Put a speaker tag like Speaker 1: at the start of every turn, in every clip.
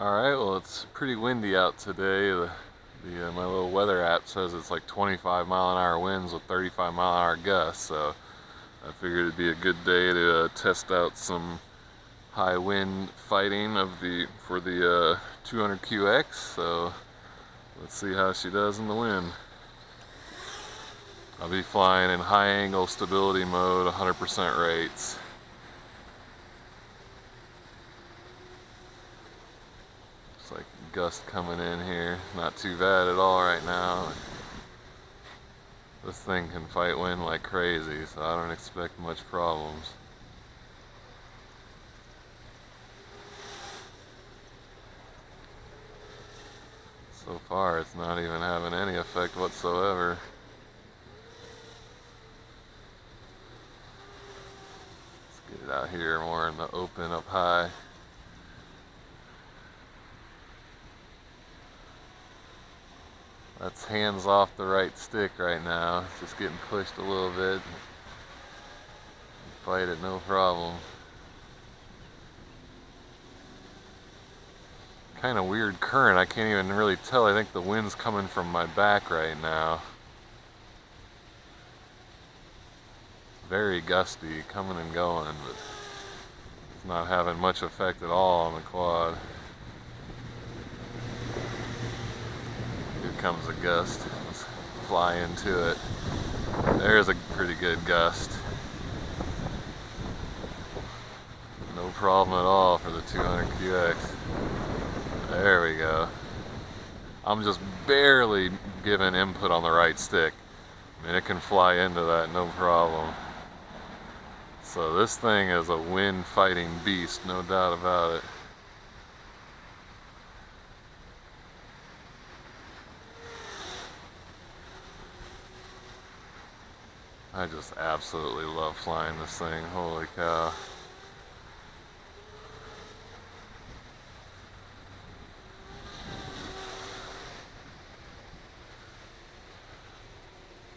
Speaker 1: Alright, well it's pretty windy out today. My little weather app says it's like 25-mile-an-hour winds with 35-mile-an-hour gusts, so I figured it'd be a good day to test out some high wind fighting for the 200QX, so let's see how she does in the wind. I'll be flying in high angle stability mode, 100% rates. Like gust coming in here, not too bad at all right now. This thing can fight wind like crazy, so I don't expect much problems. So far it's not even having any effect whatsoever. Let's get it out here more in the open up high. That's hands off the right stick right now. It's just getting pushed a little bit. Fight it, no problem. Kind of weird current. I can't even really tell. I think the wind's coming from my back right now. Very gusty, coming and going, but it's not having much effect at all on the quad. Comes a gust. Let's fly into it. There's a pretty good gust. No problem at all for the 200QX. There we go. I'm just barely giving input on the right stick. I mean, it can fly into that no problem. So this thing is a wind fighting beast, no doubt about it. I just absolutely love flying this thing, holy cow.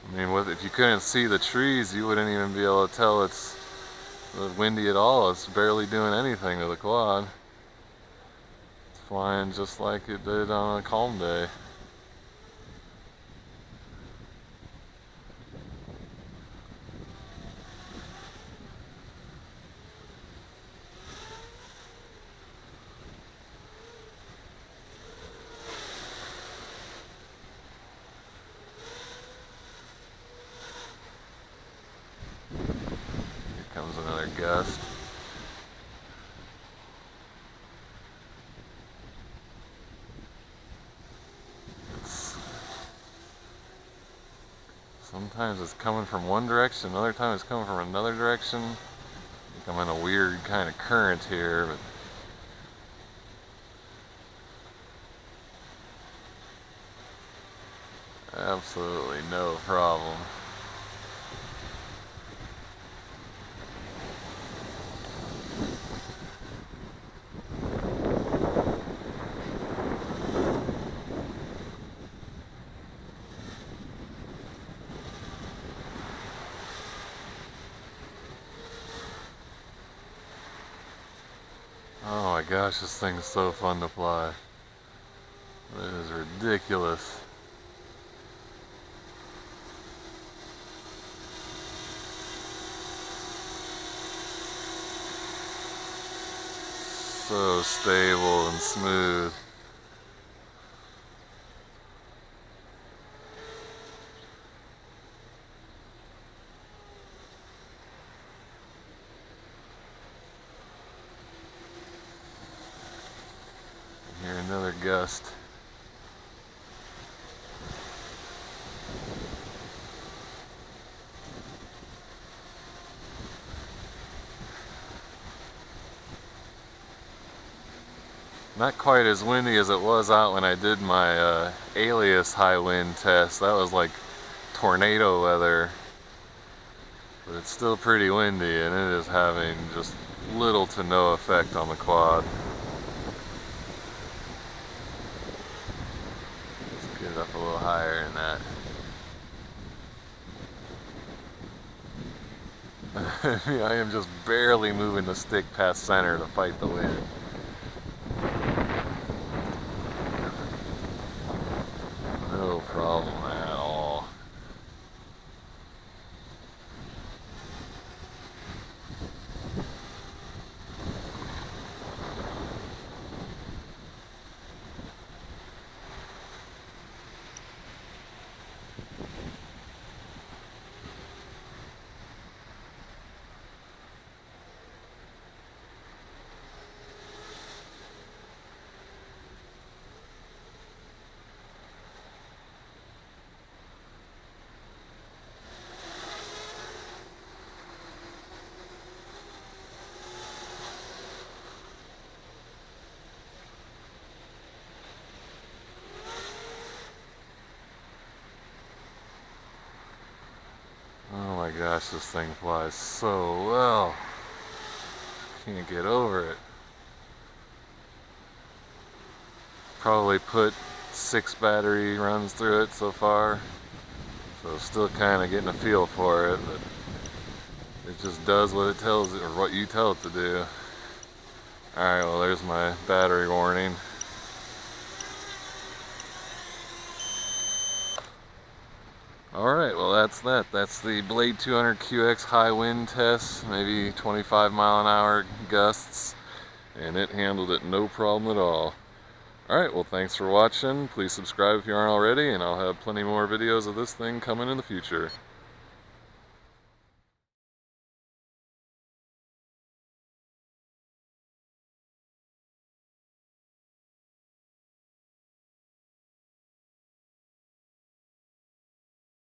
Speaker 1: I mean, if you couldn't see the trees, you wouldn't even be able to tell it's windy at all. It's barely doing anything to the quad. It's flying just like it did on a calm day. Comes another gust. Sometimes it's coming from one direction, another time it's coming from another direction. I think I'm in a weird kind of current here, but absolutely no problem. Oh my gosh, this thing's so fun to fly. It is ridiculous. So stable and smooth. Here, another gust. Not quite as windy as it was out when I did my Alias high wind test. That was like tornado weather. But it's still pretty windy, and it is having just little to no effect on the quad. Let's get it up a little higher than that. I am just barely moving the stick past center to fight the wind. my gosh, this thing flies so well. Can't get over it. Probably put 6 battery runs through it so far, so still kind of getting a feel for it, but it just does what it tells it, or what you tell it to do. Alright, well there's my battery warning. Alright, well that's that. That's the Blade 200 QX high wind test, maybe 25-mile-an-hour gusts, and it handled it no problem at all. Alright, well thanks for watching. Please subscribe if you aren't already, and I'll have plenty more videos of this thing coming in the future.